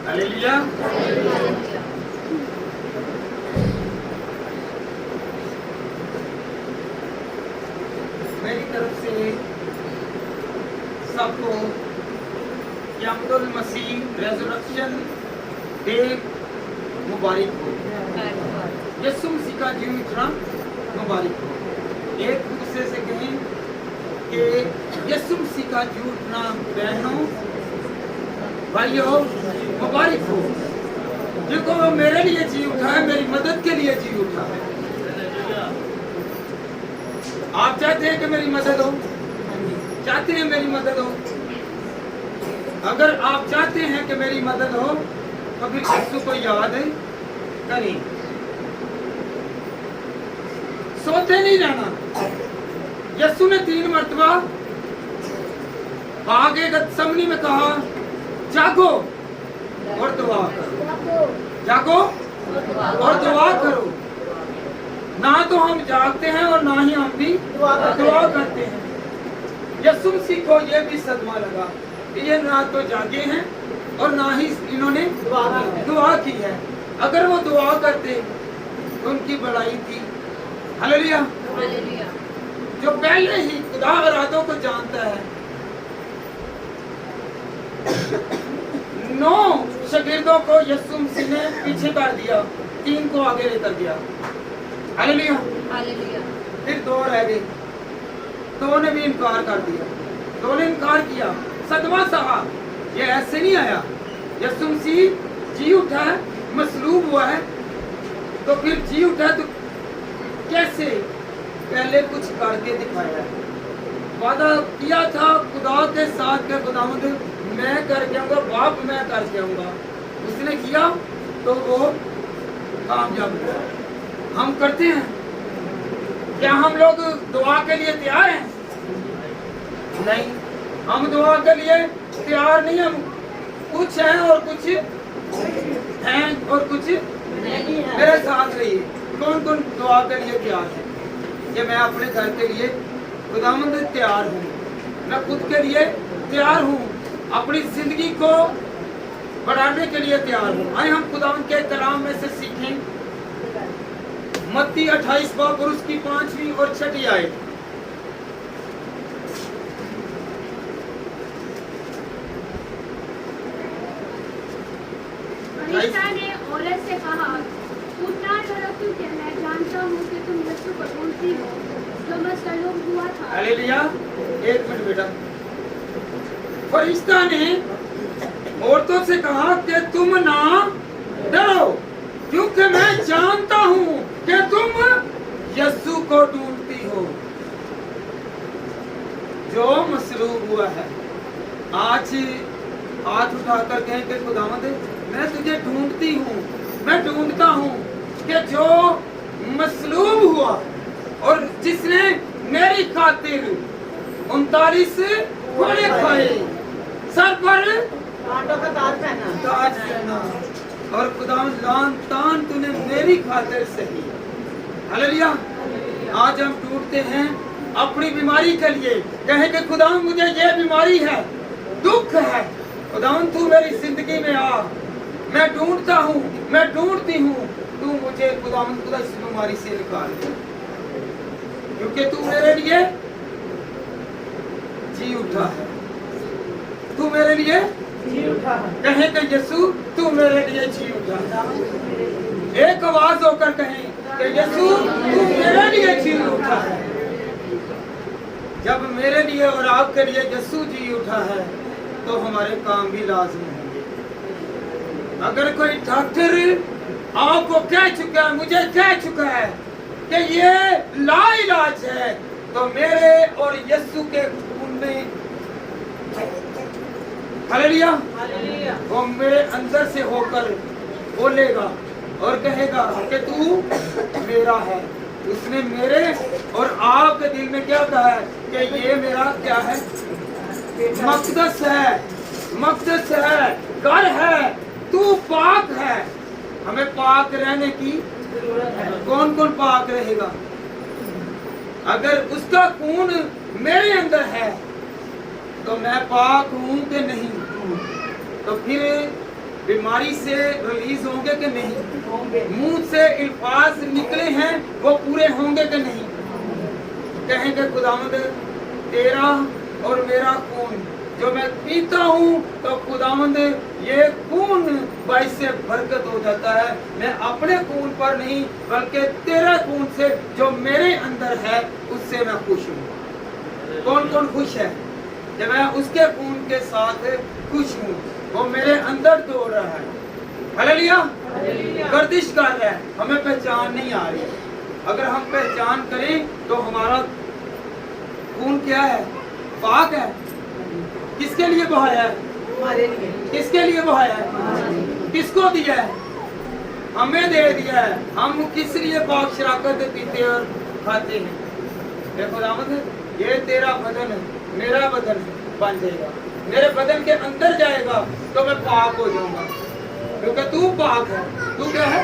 Hallelujah. मेरी तरफ से सबको यमदुल मसीह रेज़रेक्शन डे मुबारक हो। यीशु मसीह का जीवन उठना मुबारक हो। एक दूसरे से कहें कि यीशु मसीह का जीवन उठना बहनों भाइयों मुबारक हो। देखो वो मेरे लिए जी उठा है, मेरी मदद के लिए जी उठा है। आप चाहते हैं कि मेरी मदद हो? चाहते हैं मेरी मदद हो? अगर आप चाहते हैं कि मेरी मदद हो तो फिर यीशु को याद करें। सोते नहीं रहना। यीशु ने 3 मरतबा आगे गतसमनी में कहा जागो और दुआ करो, जागो और दुआ करो। ना तो हम जागते हैं और ना ही हम भी दुआ करते हैं। यीशु मसीह को ये भी सदमा लगा कि ये ना तो जागे हैं और ना ही इन्होंने दुआ की है। अगर वो दुआ करते तो उनकी बड़ाई थी। हालेलुया। जो पहले ही खुदा इरादों को जानता है। 9 शागिर्दों को यीशु मसीह ने पीछे कर दिया, 3 को आगे लेकर गया। हालेलुया। फिर 2 रह गए, 2 ने भी इनकार कर दिया, 2 ने इनकार किया। सदमा सहा। ये ऐसे नहीं आया। यीशु मसीह जी उठा है, मसलूब हुआ है, तो फिर जी उठा तो कैसे? पहले कुछ करके दिखाया है। वादा किया था खुदा के साथ के खुदावंद मैं करके आऊंगा, बाप मैं करके आऊंगा। उसने किया तो वो कामयाब हुआ। हम करते हैं क्या? हम लोग दुआ के लिए तैयार हैं? नहीं, हम दुआ के लिए तैयार नहीं। हम कुछ हैं और कुछ हैं और कुछ नहीं है। मेरे साथ रहिए। कौन कौन दुआ के लिए तैयार है? कि मैं अपने घर के लिए खुदावंद तैयार हूँ, मैं खुद के लिए तैयार हूँ, अपनी जिंदगी को बढ़ाने के लिए तैयार हूँ। आइए हम खुदावंद के कलाम में से सीखें। मत्ती 28 बाब और उसकी 5वीं और 6वीं आयत। फरिश्ता ने औरत से कहा, तुम ना डरो क्योंकि मैं जानता हूँ कि तुम यीशु को ढूंढती हो जो मसलूब हुआ था। हालेलुया। 1 मिनट बेटा। फरिश्ता ने औरतों से कहा कि तुम ना डरो क्योंकि मैं जानता हूँ कि तुम यीशु को ढूंढती हो जो मसलूब हुआ है। आज हाथ उठाकर कहें कि खुदावंद मैं तुझे ढूंढती हूँ, मैं ढूंढता हूँ कि जो मसलूब हुआ और जिसने मेरी खातिर 39 घोड़े खाए, सर पर कांटों का ताज पहना और खुदावंद लान तान तूने मेरी खातिर सही। हालेलुया। आज हम ढूंढते हैं अपनी बीमारी के लिए। कहें कि खुदावंद मुझे ये बीमारी है, दुख है, खुदावंद तू मेरी जिंदगी में आ। मैं ढूंढता हूँ, मैं ढूंढती हूँ, तू मुझे खुदावंद खुदा इस बीमारी से निकाल दे, क्योंकि तू मेरे लिए जी उठा है। तू मेरे लिए जी उठा है। कहें कि यीशु तू मेरे लिए जी उठा। एक आवाज होकर कहें कि यीशु तू मेरे लिए जी उठा है। जब मेरे लिए और आपके लिए यीशु जी उठा है तो हमारे काम भी लाजमी होंगे। अगर कोई डॉक्टर आपको कह चुका है, मुझे कह चुका है कि ये लाइलाज है, तो मेरे और यीशु के खून में हालेलुया वो मेरे अंदर से होकर बोलेगा और कहेगा कि तू मेरा है। उसने मेरे और आपके दिल में क्या कहा है कि ये मेरा क्या है? मक़दस है, मक़दस है, घर है, तू पाक है। हमें पाक रहने की जरूरत है। कौन कौन पाक रहेगा? अगर उसका खून मेरे अंदर है तो मैं पाक हूं कि नहीं? तो फिर बीमारी से रिलीज होंगे कि नहीं? होंगे। मुंह से अल्फाज निकले हैं वो पूरे होंगे कि नहीं? कहेंगे खुदावंद तेरा और मेरा खून जो मैं पीता हूँ तो खुदावंद ये खून बाइस से बरकत हो जाता है। मैं अपने खून पर नहीं बल्कि तेरे खून से जो मेरे अंदर है उससे मैं खुश हूँ। कौन कौन खुश है? जब मैं उसके खून के साथ खुश हूँ, वो मेरे अंदर दौड़ रहा है, हालेलुया, गर्दिश कर रहा है। हमें पहचान नहीं आ रही। अगर हम पहचान करें तो हमारा खून क्या है? पाक है। किसके लिए बहाया है? हमारे लिए। किसके लिए बहाया है? किसको दिया है? हमें दे दिया है। हम किस लिए पाक शराकत पीते और खाते हैं? देखो खुदावंद ये तेरा बदन है, मेरा बदन बन जाएगा, मेरे बदन के अंदर जाएगा तो मैं पाक हो जाऊंगा, क्योंकि तू पाक है। तू क्या है?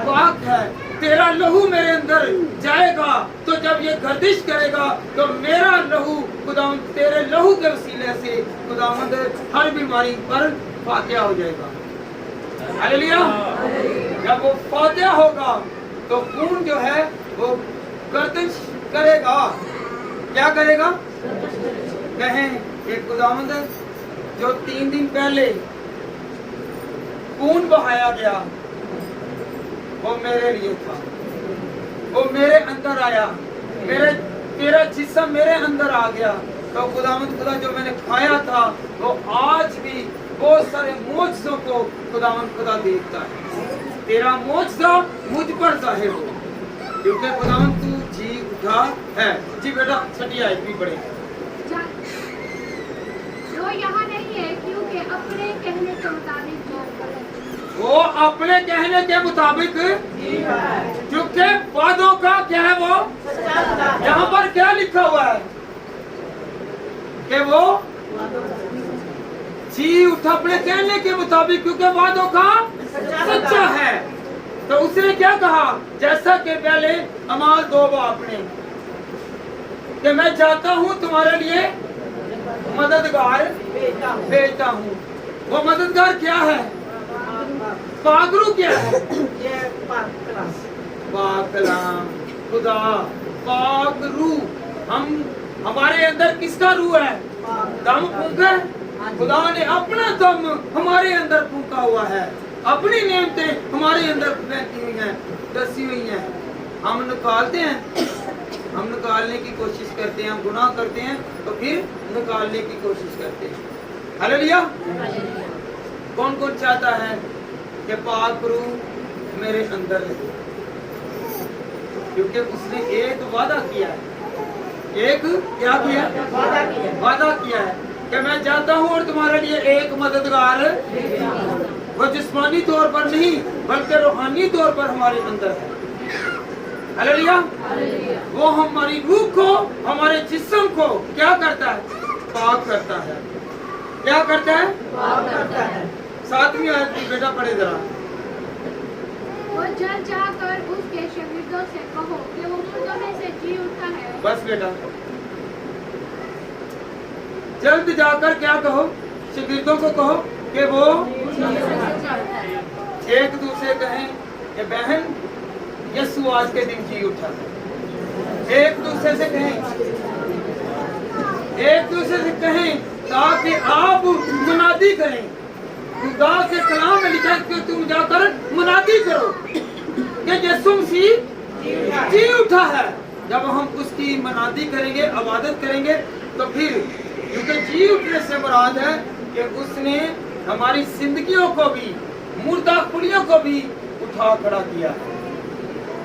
पाक है। तेरा लहू मेरे अंदर जाएगा तो जब ये गर्दिश करेगा तो मेरा लहू खुदावंद तेरे लहू के वसीले से खुदावंद हर बीमारी पर फातिहा हो जाएगा। हालेलुया। जब वो फातिहा होगा तो खून जो है वो गर्दिश करेगा। क्या करेगा? कहें कि खुदावंद जो 3 दिन पहले खून बहाया गया वो मेरे लिए था, वो मेरे अंदर आया, तेरा जिस्म मेरे अंदर आ गया। तो खुदावंद खुदा जो मैंने खाया था वो आज भी बहुत सारे मोजज़ों को खुदावंद खुदा देखता है। तेरा मोजज़ा मुझ पर जाहिर हो, क्योंकि खुदावंद तू जी उठा है। जी बेटा छठी आयत भी पढ़े। वो यहाँ नहीं है क्योंकि अपने कहने के मुताबिक वो अपने कहने के मुताबिक, क्योंकि वादों का क्या है? वो यहाँ पर क्या लिखा हुआ है कि वो जी उठा अपने कहने के मुताबिक, क्योंकि वादों का सच्चा है। तो उसने क्या कहा? जैसा कि पहले अमाल 2 बाप ने कि मैं जाता हूँ तुम्हारे लिए मददगार भेजता हूँ। वो मददगार क्या है? पागरू क्या है? पाकलाम खुदा पागरू। हमारे अंदर किसका रूह है? दम फूंका है। खुदा ने अपना दम हमारे अंदर फूंका हुआ है, अपनी नेमतें हमारे अंदर बहती हुई हैं, दसी हुई हैं। हम निकालते हैं, हम निकालने की कोशिश करते हैं, हम गुनाह करते हैं तो फिर निकालने की कोशिश करते हैं। हालेलुया। कौन कौन चाहता है कि पाक रूह मेरे अंदर रहे? क्योंकि उसने एक वादा किया है। एक क्या किया? वादा किया है कि मैं जाता हूँ और तुम्हारे लिए एक मददगार, वो जिस्मानी तौर पर नहीं बल्कि रूहानी तौर पर हमारे अंदर है। हालेलुया। वो हमारी रूह को, हमारे जिस्म को क्या करता है? पाक करता है। क्या करता है? पाक करता है। 7वीं आयत की बेटा पढ़े जरा। वो जल जाकर उसके शागिर्दों से कहो कि वो मुर्दों में से जी उठा है। बस बेटा, जल्द जाकर क्या कहो? शागिर्दों को कहो कि वो एक दूसरे कहें कि बहन यीशु आज के दिन जी उठा है। एक दूसरे से कहें, एक दूसरे से कहें ताकि आप मुनादी करें। खुदा के कलाम में लिखा है कि तुम जाकर मुनादी करो कि यीशु मसीह जी उठा है। जब हम उसकी मुनादी करेंगे, इबादत करेंगे तो फिर, क्योंकि जी उठने से मुराद है कि उसने हमारी जिंदगियों को भी, मुर्दा कुलियों को भी उठा खड़ा किया है।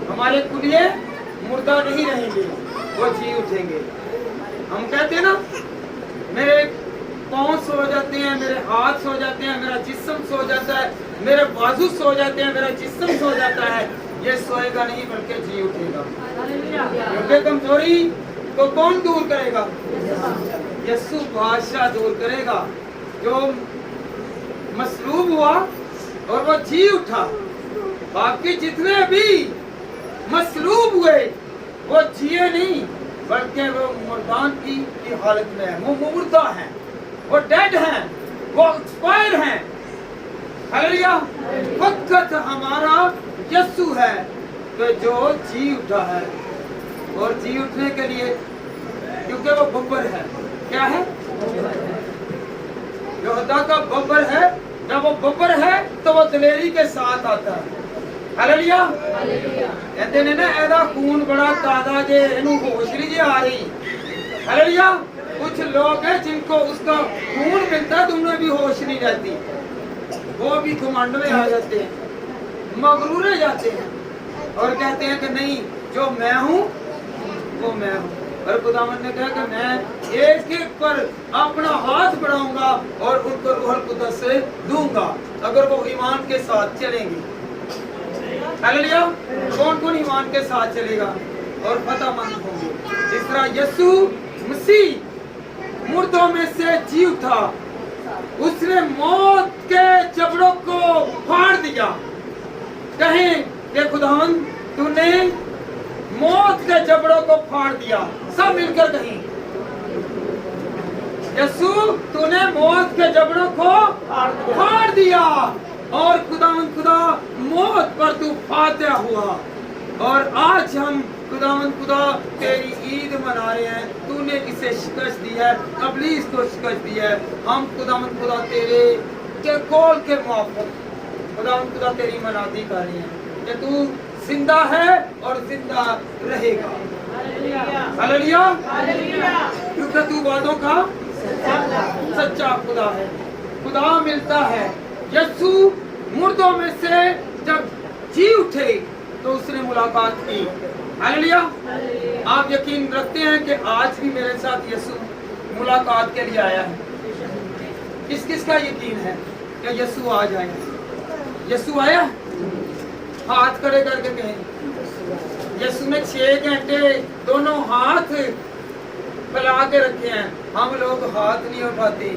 हमारे कुलिये मुर्दा नहीं रहेंगे, वो जी उठेंगे। हम कहते हैं ना, मेरे पाँव सो जाते हैं, मेरे हाथ सो जाते हैं, मेरा जिस्म सो जाता है, मेरे बाजू सो जाते हैं, मेरा जिस्म सो जाता है। ये सोएगा नहीं बल्कि जी उठेगा। क्योंकि कमजोरी को कौन दूर करेगा? यीशु बादशाह दूर करेगा, जो मसलूब हुआ और वो जी उठा। बाकी जितने भी मसलूब हुए वो जिए नहीं बल्कि वो मुर्दान की हालत में है, वो मुर्दा हैं, वो डेड हैं, वो एक्सपायर हैं। हालेलुया। वक्त हमारा यीशु है तो जो जी उठा है, और जी उठने के लिए क्योंकि वो बब्बर है। क्या है? यहोशू का बब्बर है। जब वो बब्बर है तो वो दलेरी के साथ आता है। हालेलुया। कहते ने ना ऐदा खून बड़ा ताजा जे इन्हू होश नहीं जे आ रही। हालेलुया। कुछ लोग हैं जिनको उसका खून मिलता है तो उन्हें भी होश नहीं रहती, वो भी घमंड में आ जाते हैं, मगरूर जाते हैं और कहते हैं कि नहीं, जो मैं हूँ वो मैं हूँ। और खुदावंद ने कहा कि मैं एक एक पर अपना हाथ बढ़ाऊंगा और उनको रूह कुद्दस से दूंगा अगर वो ईमान के साथ चलेंगे। हालेलुया। कौन कौन ईमान के साथ चलेगा और फतेहमंद होंगे? जिस तरह यीशु मसीह मुर्दों में से जी उठा, उसने मौत के जबड़ों को फाड़ दिया। कहें कि खुदावंद तूने मौत के जबड़ों को फाड़ दिया। सब मिलकर कहें, यीशु तूने मौत के जबड़ों को फाड़ दिया और खुदावंद खुदा मौत पर तू फातह हुआ। और आज हम खुदावंद खुदा तेरी ईद मना रहे हैं। तूने इसे शिकस्त दी है, इब्लीस को शिकस्त दी है। हम खुदावंद खुदा तेरे के कौल के मुआफ़िक खुदावंद खुदा तेरी मनादी कर रहे हैं कि तू जिंदा है और जिंदा रहेगा। हालेलुया। क्योंकि तू वादों का सच्चा खुदा है। खुदा मिलता है। यीशु मुर्दों में से जब जी उठे तो उसने मुलाकात की। हालेलुया। आप यकीन रखते हैं कि आज भी मेरे साथ यीशु मुलाकात के लिए आया है? किस किस का यकीन है कि यीशु आज आया? यीशु आया? हाथ खड़े करके कहें। यीशु ने 6 घंटे दोनों हाथ फैला के रखे हैं। हम लोग हाथ नहीं उठाते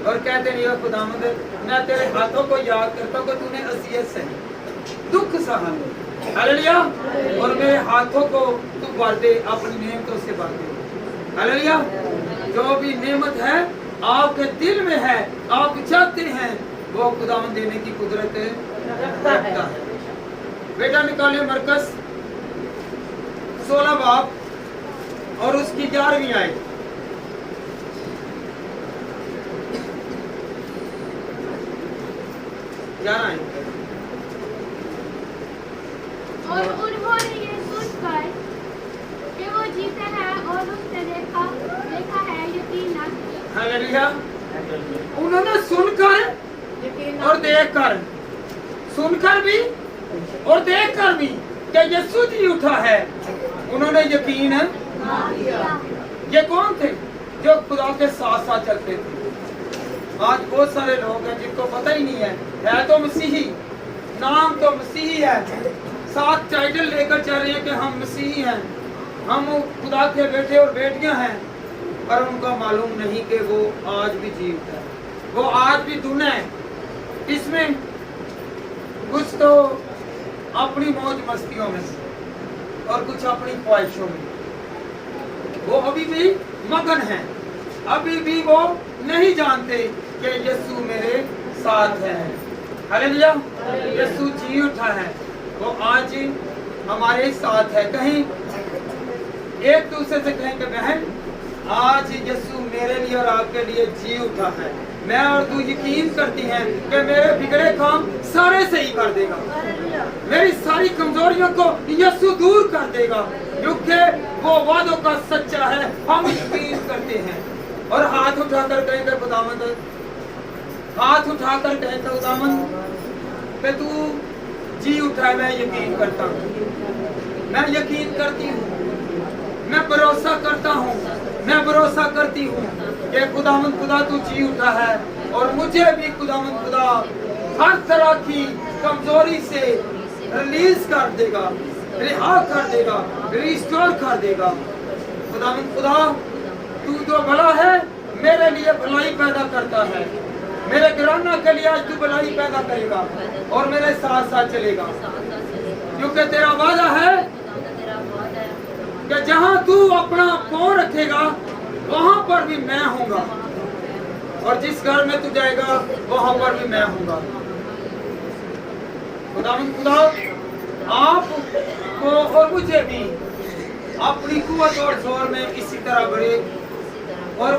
और कहते नहीं, खुदावंद मैं तेरे हाथों को याद करता हूँ कि तूने अज़ियत सही, दुख सहा। हालेलुया। और मेरे हाथों को तू भर दे, अपनी नेमतों से भर दे। हालेलुया। जो भी नेमत है आपके दिल में है, आप चाहते हैं, वो खुदावंद देने की कुदरत रखता है। बेटा निकाले मरकस 16 बाब और उसकी 11वीं आयत। और उन्होंने ये सुनकर कि वो जीता है और उसने देखा है यकीन न किया। हालेलुया। उन्होंने सुनकर और देखकर, सुनकर भी और देखकर भी कि यीशु जी उठा है, उन्होंने यकीन ये कौन थे? जो खुदा के साथ साथ चलते थे। आज बहुत सारे लोग हैं जिनको पता ही नहीं है तो मसीही, नाम तो मसीही है, साथ टाइटल लेकर चल रहे हैं कि हम मसीही हैं, हम खुदा के बेटे और बेटियां हैं, पर उनको मालूम नहीं कि वो आज भी जीवित है, वो आज भी दुनिया है। इसमें कुछ तो अपनी मौज मस्तियों में और कुछ अपनी ख्वाहिशों में वो अभी भी मगन हैं। अभी भी वो नहीं जानते कि यीशु मेरे साथ है। हालेलुया। यीशु जी उठा है, वो आज हमारे साथ है। कहीं एक दूसरे से कहें कि बहन आज यीशु मेरे लिए और आपके लिए जी उठा है। मैं और तू यकीन करती हैं कि मेरे बिगड़े काम सारे सही कर देगा, मेरी सारी कमजोरियों को यीशु दूर कर देगा, क्योंकि वो वादों का सच्चा है। हम यकीन करते हैं और हाथ उठाकर कहेंगे खुदावंद, हाथ उठाकर कहेंगे खुदावंद कि तू जी उठा है। मैं यकीन करता हूँ, मैं यकीन करती हूँ, मैं भरोसा करता हूँ, मैं भरोसा करती हूँ कि खुदावंद खुदा तू जी उठा है और मुझे भी खुदावंद खुदा हर तरह की कमजोरी से रिलीज कर देगा, रिहा कर देगा, रिस्टोर कर देगा। खुदावंद खुदा तू जो भला है मेरे लिए भलाई पैदा करता है, मेरे घराना के लिए आज तू भलाई पैदा करेगा और मेरे साथ साथ चलेगा, क्योंकि तेरा वादा है कि जहां तू अपना पांव रखेगा वहां पर भी मैं हूंगा और जिस घर में तू जाएगा वहां पर भी मैं हूंगा। खुदा आप को और मुझे भी अपनी कुव्वत और जोर में इसी तरह बढ़े और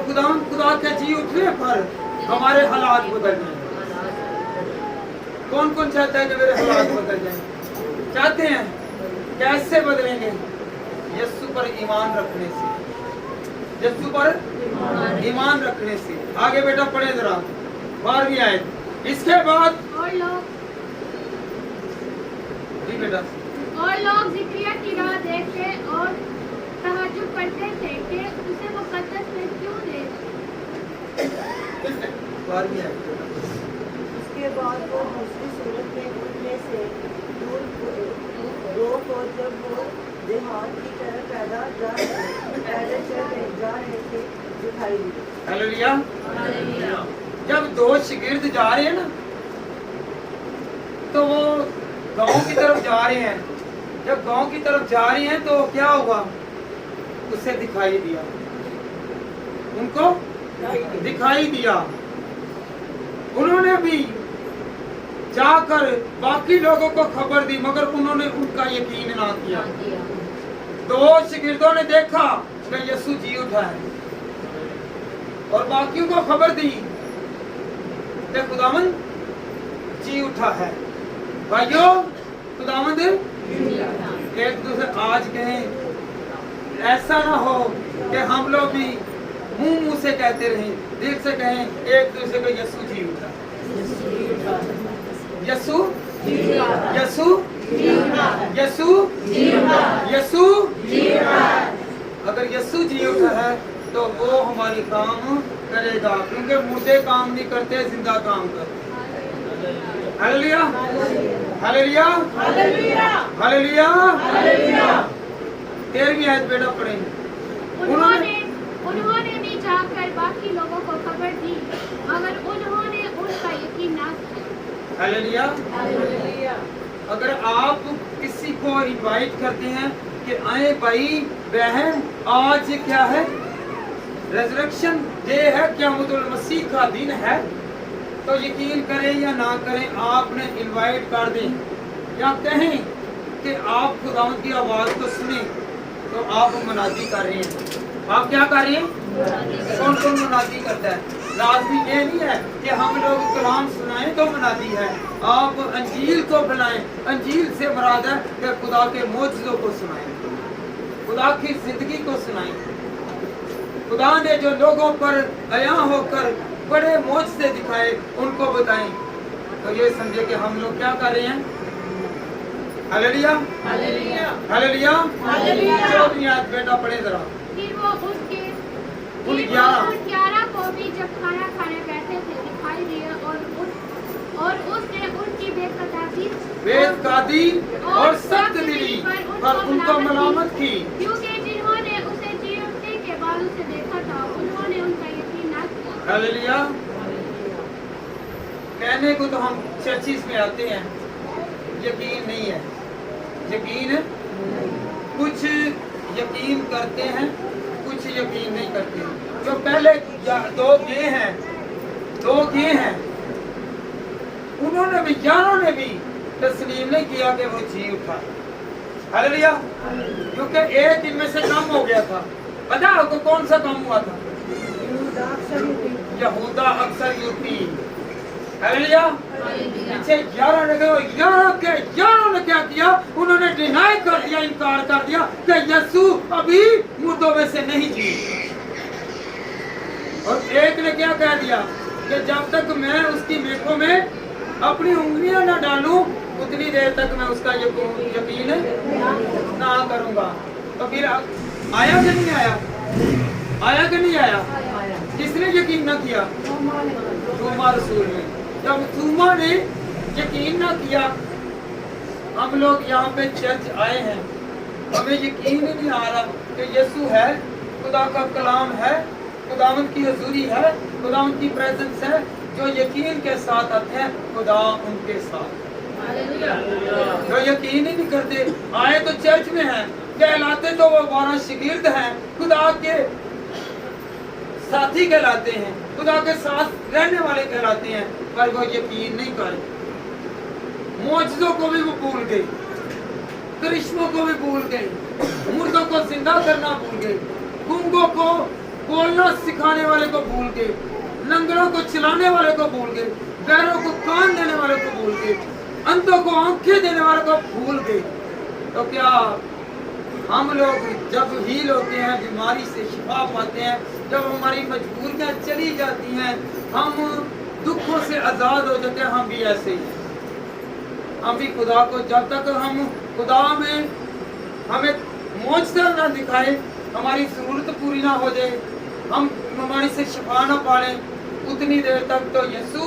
खुदा के जी उठने पर हमारे हालात बदल जाए। कौन कौन चाहता है कि मेरे हालात बदल जाए? चाहते हैं? कैसे बदलेंगे? यीशु पर ईमान रखने से, यीशु पर ईमान रखने से। आगे बेटा पढ़े जरा 12वीं आयत। इसके बाद और लोग जी बेटा ज़िक्रिया की राह देखते और तहज्जुद करते थे कि उसे मुकद्दस में क्यों दे। 12वीं आयत। उसके बाद वो दूसरी सूरत में उनमें से दूर दो को जब वो देहात की तरफ पैदल जा रहे थे दिखाई दी। हालेलुया। जब दो शागिर्द जा रहे हैं ना, तो वो गांव की तरफ जा रहे हैं। जब गांव की तरफ जा रहे हैं तो क्या हुआ? उसे दिखाई दिया, उनको दिखाई दिया। उन्होंने भी जाकर बाकी लोगों को खबर दी, मगर उन्होंने उनका यकीन ना किया। दो शागिर्दों ने देखा कि यीशु जी उठा है और बाकियों को खबर दी कि खुदावंद जी उठा है। भाइयों, खुदावंद एक दूसरे आज कहें, ऐसा ना हो कि हम लोग भी मुंह से कहते रहें, दिल से कहें एक दूसरे को यीशु जी उठा, यीशु यीशु यीशु यीशु। अगर यीशु जी उठा है तो वो हमारी काम करेगा, क्योंकि मुर्दे काम नहीं करते, जिंदा काम करते। Hallelujah hallelujah hallelujah hallelujah. 13वीं आयत बेटा पढ़ेंगे। उन्होंने भी जाकर बाकी लोगों को खबर दी, मगर उन्होंने उनका यकीन ना किया। हालेलुया। अगर आप किसी को इनवाइट करते हैं कि आए भाई बहन, आज क्या है? रेजरेक्शन डे है, क़यामतुल मसीह का दिन है, तो यकीन करें या ना करें, आपने इनवाइट कर दें या कहें कि आप खुदावंद की आवाज़ को सुने, तो आप मुनादी कर रहे हैं। आप क्या कर रहे हैं? कौन कौन मुनादी करता है? लाजमी ये नहीं है कि हम लोग कलाम सुनाएं तो मुनादी है। आप अंजील को फैलाएं। अंजील से मुराद है कि खुदा के मौजज़ों को सुनाएं, खुदा की जिंदगी को सुनाएं। खुदा ने जो लोगों पर अया होकर बड़े मौजज़े दिखाए, उनको बताएं। तो ये समझे कि हम लोग क्या कर रहे हैं? Hallelujah hallelujah hallelujah hallelujah. 14वीं आयत बेटा पढ़े जरा। फिर वो उसके उन 11 को भी जब खाना खाने बैठे थे दिखाई दिए और उसने उनकी बेकादी और सख्त दिली पर उनको मलामत की, क्योंकि जिन्होंने उसे जी उठने के बाद उसे देखा था, उन्होंने उनका यकीन ना किया। हालेलुया। कहने को तो हम चर्चिस में आते हैं, यकीन नहीं है। यकीन कुछ यकीन करते हैं, कुछ यकीन नहीं करते। जो पहले दो गए हैं, उन्होंने भी, यारों ने भी तस्लीम नहीं किया कि वो जी उठा। हालेलुया। क्योंकि एक दिन में से कम हो गया था। पता है आपको कौन सा कम हुआ था? यहूदा अक्सर यूपी। हालेलुया। पीछे 11 ने क्या किया? उन्होंने डिनाई कर दिया, इनकार कर दिया कि यीशु अभी मुर्दों में से नहीं जी। और एक ने क्या कह दिया कि जब तक मैं उसकी मेखों में अपनी उंगलियां ना डालूं, उतनी देर तक मैं उसका यकीन ना करूंगा। तो फिर आया कि नहीं आया? आया कि नहीं आया? किसने यकीन ना किया? थोमा रसूल ने। जब थोमा ने यकीन ना किया, हम लोग यहाँ पे चर्च आए हैं, हमें यकीन ही नहीं आ रहा कि यीशु है, खुदा का कलाम है, खुदावंद की हजूरी है, खुदावंद की प्रेजेंस है। जो यकीन के साथ आते हैं, खुदा उनके साथ। जो यकीन ही नहीं करते, आए तो चर्च में हैं, कहलाते तो वो 12 शागिर्द हैं, खुदा के साथी कहलाते हैं, खुदा के साथ रहने वाले कहलाते हैं, पर वो यकीन नहीं करते। मौजज़ों को भी वो भूल गए, करिश्मों को भी भूल गए, मुर्दों को जिंदा करना भूल गए, गूंगों को बोलना सिखाने वाले को भूल गए, लंगड़ों को चलाने वाले को भूल गए, बहरों को कान देने वाले को भूल गए, अंधों को आंखें देने वाले को भूल गए। तो क्या हम लोग जब हील होते हैं, बीमारी से शिफा पाते हैं, जब हमारी मजबूरियां चली जाती हैं, हम दुखों से आज़ाद हो जाते हैं, हम भी ऐसे ही हैं। हम भी खुदा को जब तक हम खुदा में हमें मौजज़ा ना दिखाए, हमारी ज़रूरत पूरी ना हो जाए, हम बीमारी से शिफा ना पालें, उतनी देर तक तो यीशु,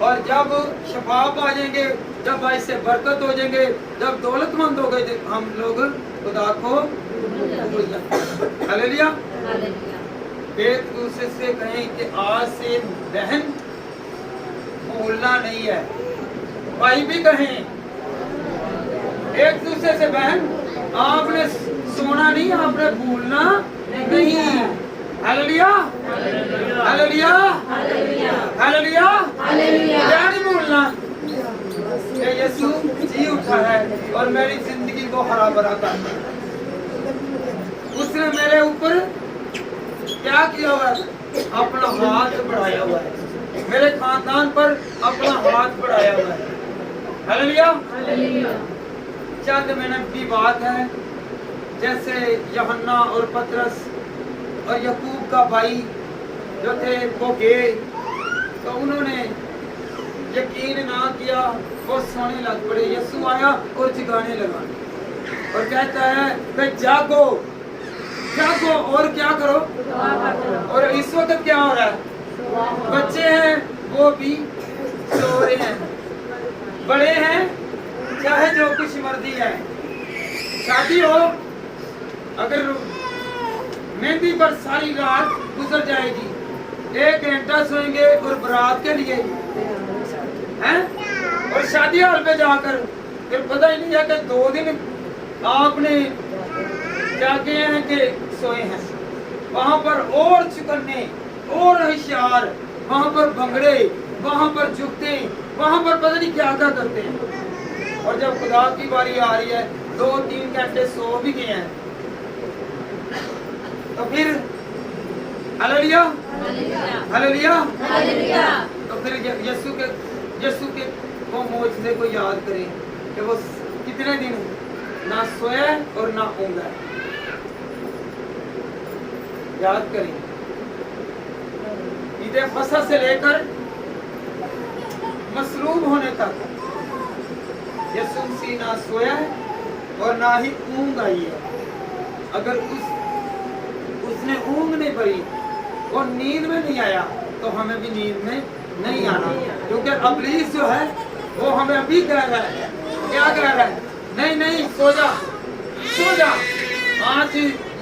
और जब शिफा पा जाएंगे, जब ऐसे बरकत हो जाएंगे, जब दौलतमंद हो गए, हम लोग खुदा को भूल जाएंगे। हालेलुया। एक दूसरे से कहें कि आज से बहन भूलना नहीं है, भाई भी कहें एक दूसरे से, बहन आपने सोना नहीं, आपने भूलना नहीं। हालेलुया, हालेलुया, हालेलुया, क्या नहीं भूलना। ये यीशु जी उठा है और मेरी जिंदगी को हरा भरा करता है। उसने मेरे ऊपर क्या किया हुआ है? अपना हाथ बढ़ाया हुआ है, मेरे खानदान पर अपना हाथ बढ़ाया हुआ है। हालेलुया। चंद मिनट की बात है, जैसे यूहन्ना और पतरस और याकूब का भाई जो थे वो गए, तो उन्होंने यकीन ना किया, वो सोने लग पड़े। यीशु आया और जगाने लगा और कहता है कि जागो जागो और क्या करो। और इस वक्त क्या हो रहा है? बच्चे हैं वो भी सो रहे हैं, बड़े हैं चाहे जो कुछ मर्जी है, शादी हो, अगर मेहंदी पर सारी रात गुजर जाएगी, 1 घंटा सोएंगे और बारात के लिए हैं, और शादी हॉल पे जाकर फिर पता ही नहीं है कि 2 दिन आपने जाके हैं कि सोए हैं। वहां पर और चुकन्ने और होशियार, वहां पर भंगड़े, वहां पर झुकते, वहां पर पता नहीं क्या क्या करते हैं। और जब खुदा की बारी आ रही है, 2-3 घंटे सो भी गए हैं, तो फिर हालेलुया, हालेलुया, तो फिर यीशु के वो मौजज़े को याद करें कि वो कितने दिन ना सोया और ना ऊँगा। याद करें, ईद फसह से लेकर मसलूब होने तक यीशु मसीह ना सोया है और ना ही ऊँग आई है। अगर उसने ऊँग नहीं भरी, वो नींद में नहीं आया, तो हमें भी नींद में नहीं आना, क्योंकि इब्लीस जो है वो हमें अभी कह रहा है, क्या कह रहा है? नहीं नहीं, सो जा, सो जा। आज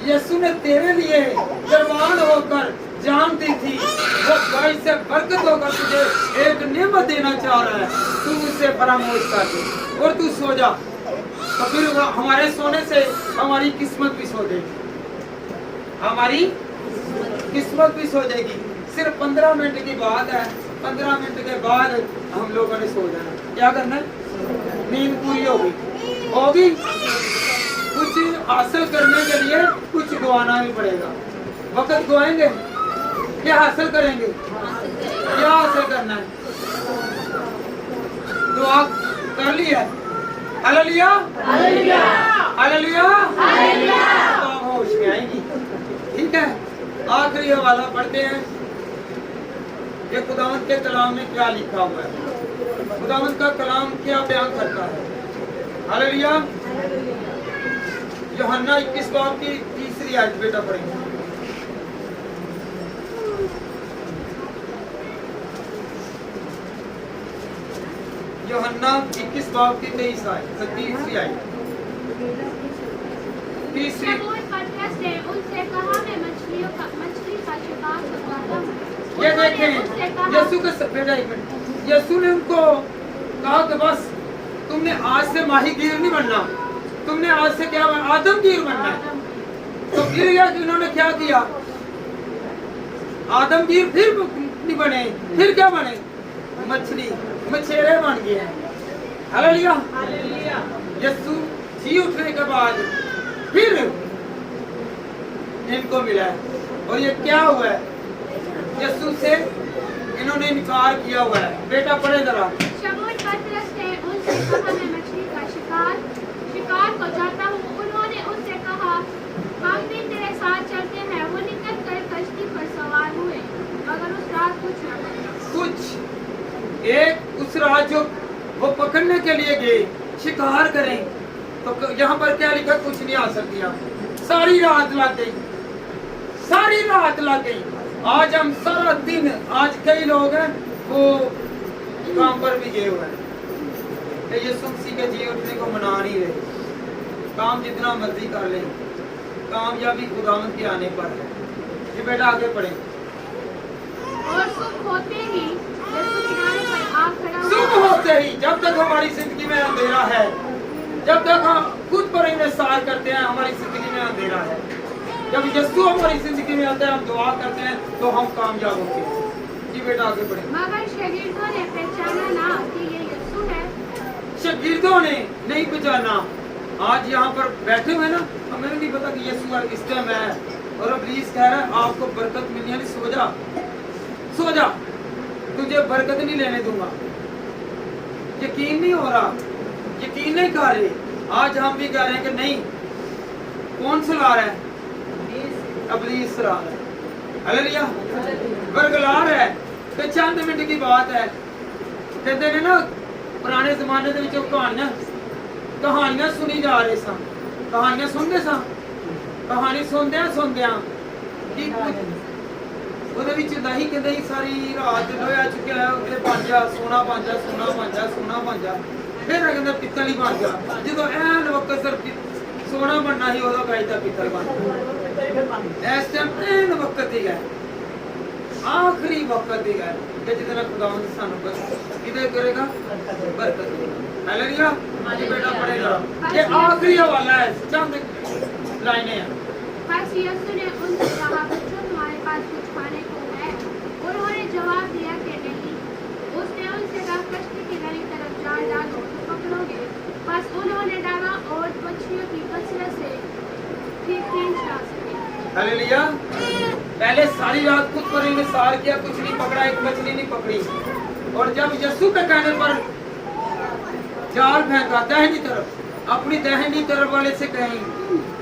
यीशु ने तेरे लिए कुर्बान होकर जान दी थी, वो गाय से बरकत होकर तुझे एक नेमत देना चाह रहा है, तू उसे फरामोश कर दे और तू सो जा। तो फिर हमारे सोने से हमारी किस्मत भी सो जाएगी, हमारी किस्मत भी सो जाएगी। सिर्फ 15 मिनट की बात है, 15 मिनट के बाद हम लोगों ने सो जाना। क्या करना है? नींद पूरी होगी। कुछ हासिल करने के लिए कुछ गवाना भी पड़ेगा। वक्त गवाएंगे, क्या हासिल करेंगे? क्या हासिल करना है? दुआ कर लिया, हालेलुया, हालेलुया, हालेलुया, तो हम होश में आएंगी। ठीक है, आखिरी हवाला पढ़ते हैं कि खुदावंद के कलाम में क्या लिखा हुआ है, खुदावंद का कलाम क्या बयान करता है। हालेलुया। यूहन्ना 21 बाब की 3री आयत बेटा पढ़ेंगे। यूहन्ना 21 बाब की 3री आयत। तीसरी उनसे कहा, मैं मछली का शिकार करवाता हूं। ये देखें, यीशु के बेटा, एक मिनट, यीशु ने उनको कहा कि बस तुमने आज से माहीगीर नहीं बनना, तुमने आज से क्या बनना? आदमगीर बनना है। तो फिर इन्होंने क्या किया? आदमगीर फिर नहीं बने, फिर क्या बने? मछली, मछेरे बन गए हैं। हालेलुया। यीशु जी उठने के बाद फिर इनको मिला है और ये क्या हुआ है, यीशु से इन्होंने इनकार किया हुआ है। बेटा पढ़े जरा। शमूएल पतरस ने उनसे कहा, मैं मछली का शिकार को जाता हूँ। उन्होंने उनसे कहा, हम भी तेरे साथ चलते हैं। वो निकल कर कश्ती पर सवार हुए, मगर उस रात कुछ न मिला। कुछ एक उस रात जो वो पकड़ने के लिए गए शिकार करें, तो यहाँ पर क्या लिखा, कुछ नहीं हासिल किया। सारी रात लग गई, सारी रात लग गई। आज हम सारा दिन, आज कई लोग हैं वो काम पर भी गए हुए हैं, यीशु मसीह के जी उठने को मना नहीं रहे। काम जितना मर्जी कर ले, कामयाबी खुदावंद के आने पर है। ये बेटा आगे पढ़े। और सुबह होते ही यीशु किनारे पर आ खड़ा हुआ। सुबह होते ही, जब तक हमारी जिंदगी में अंधेरा है, जब तक हम खुद पर इंतजार करते हैं, हमारी जिंदगी में अंधेरा है। जब यीशु हमारी जिंदगी में आता है, हम दुआ करते हैं, तो हम कामयाब होते हैं। जी बेटा आगे बढ़े। मगर शागिर्दों ने पहचाना ना कि ये यीशु है। शागिर्दों ने नहीं पहचाना। आज यहाँ पर बैठे हुए ना, हमें भी नहीं पता कि यीशु इस टाइम है, और अब इब्लीस कह रहा है आपको बरकत मिलनी है, सो जा, सो जा, तुझे बरकत नहीं लेने दूंगा। यकीन नहीं हो रहा, यकीन नहीं कर रहे। आज हम भी कह रहे हैं कि नहीं। कौन सुला रहा है? इब्लीस सुला रहा है। हालेलुया। बरगला रहा है। तो चंद मिनट की बात है, कहते हैं ना पुराने जमाने ਦੇ ਵਿੱਚ कहानियां सुनी जा रहे सन, कहानियां सुनते सन, कहानी सुनदਿਆਂ कि ਉਹਦੇ ਵਿੱਚ ਦਹੀਂ ਕਹਿੰਦੇ ਹੀ ਸਾਰੀ ਰਾਤ ਲੋਇਆ ਚੁੱਕਿਆ ਹੈ, ਉਹਦੇ ਬਣ ਜਾ ਸੋਨਾ ਬਣ ਜਾ, ਸੋਨਾ ਬਣ ਜਾ, ਸੋਨਾ ਬਣ ਜਾ। ਫਿਰ ਕਹਿੰਦਾ ਪਿੱਤਲ ਹੀ ਬਣ ਜਾ। ਜਦੋਂ ਐਨ ਵਕਤ ਸਰ ਸੋਨਾ ਬਣਨਾ ਹੀ, ਉਦੋਂ ਕਹਿੰਦਾ ਪਿੱਤਲ ਬਣ ਜਾ। ਇਸ ਟਾਈਮ ਐਨ ਵਕਤ ਹੀ ਹੈ, ਆਖਰੀ ਵਕਤ ਹੀ ਹੈ ਕਿ ਜਿਹਦੇ ਨਾਲ ਖੁਦਾਵੰਦ ਸਾਨੂੰ ਕਿਤੇ ਕਰੇਗਾ, ਬਰਕਤ ਦੇਗਾ। हालेलुया। आज बेटा पढ़ेगा। ये आखिरी हवाला है, चंद लाइनें हैं। बस यीशु ने उनसे कहा, बच्चों तुम्हारे पास कुछ खाने को है? उन्होंने जवाब दिया कि नहीं। उसने उनसे कहा, कश्ती की दाहिनी तरफ जाल डालो तो पकड़ोगे। बस उन्होंने डाला और मछलियों की कसरत से ठीक खींच ला सके। हालेलुया। पहले सारी रात खुद पर इंतजार किया, कुछ नहीं पकड़ा, एक मछली नहीं पकड़ी। और जब यीशु के कहने पर जाल फेंका दाहिनी तरफ, अपनी दाहिनी तरफ वाले से कहें,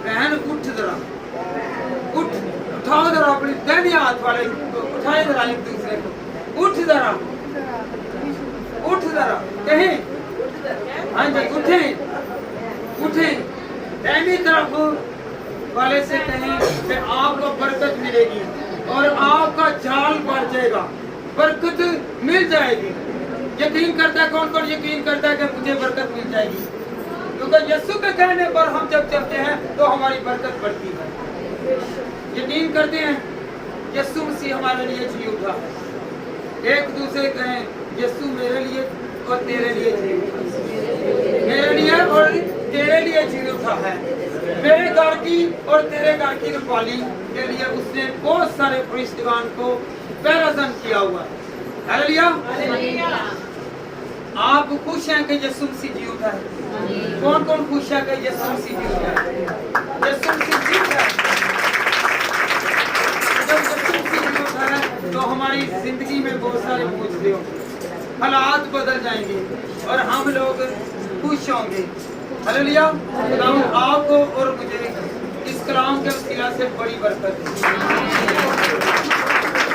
बहन उठ जरा, उठ, उठाओ जरा अपनी दाहिने हाथ वाले को, उठाए जरा एक दूसरे को, उठ जरा, उठ जरा, कहें, हाँ जी उठे, उठे, दाहिनी तरफ वाले से कहें कि आपको बरकत मिलेगी और आपका जाल बढ़ जाएगा, बरकत मिल जाएगी। यकीन करता है, कौन कौन यकीन करता है कि मुझे बरकत मिल जाएगी? क्योंकि यीशु के कहने पर हम जब चलते हैं तो हमारी बरकत बढ़ती है। यकीन करते हैं यीशु मसीह हमारे लिए जी उठा है। एक दूसरे कहें, यीशु मेरे लिए और तेरे लिए जी उठा, मेरे लिए और तेरे लिए जी उठा है। मेरे घर की और तेरे घर की रखवाली के लिए उसने बहुत सारे फरिश्तेगान को पैराजन किया हुआ है। हालेलुया। आप खुश हैं कि यीशु मसीह जी उठा है? कौन कौन खुश है कि यीशु मसीह जी उठा है? यीशु मसीह जी उठा है। जब यीशु मसीह जी उठा है तो हमारी जिंदगी में बहुत सारे मुझे होंगे, हालात बदल जाएंगे और हम लोग खुश होंगे। हालेलुया। आपको और मुझे इस कलाम के वसीला से बड़ी बरकत है।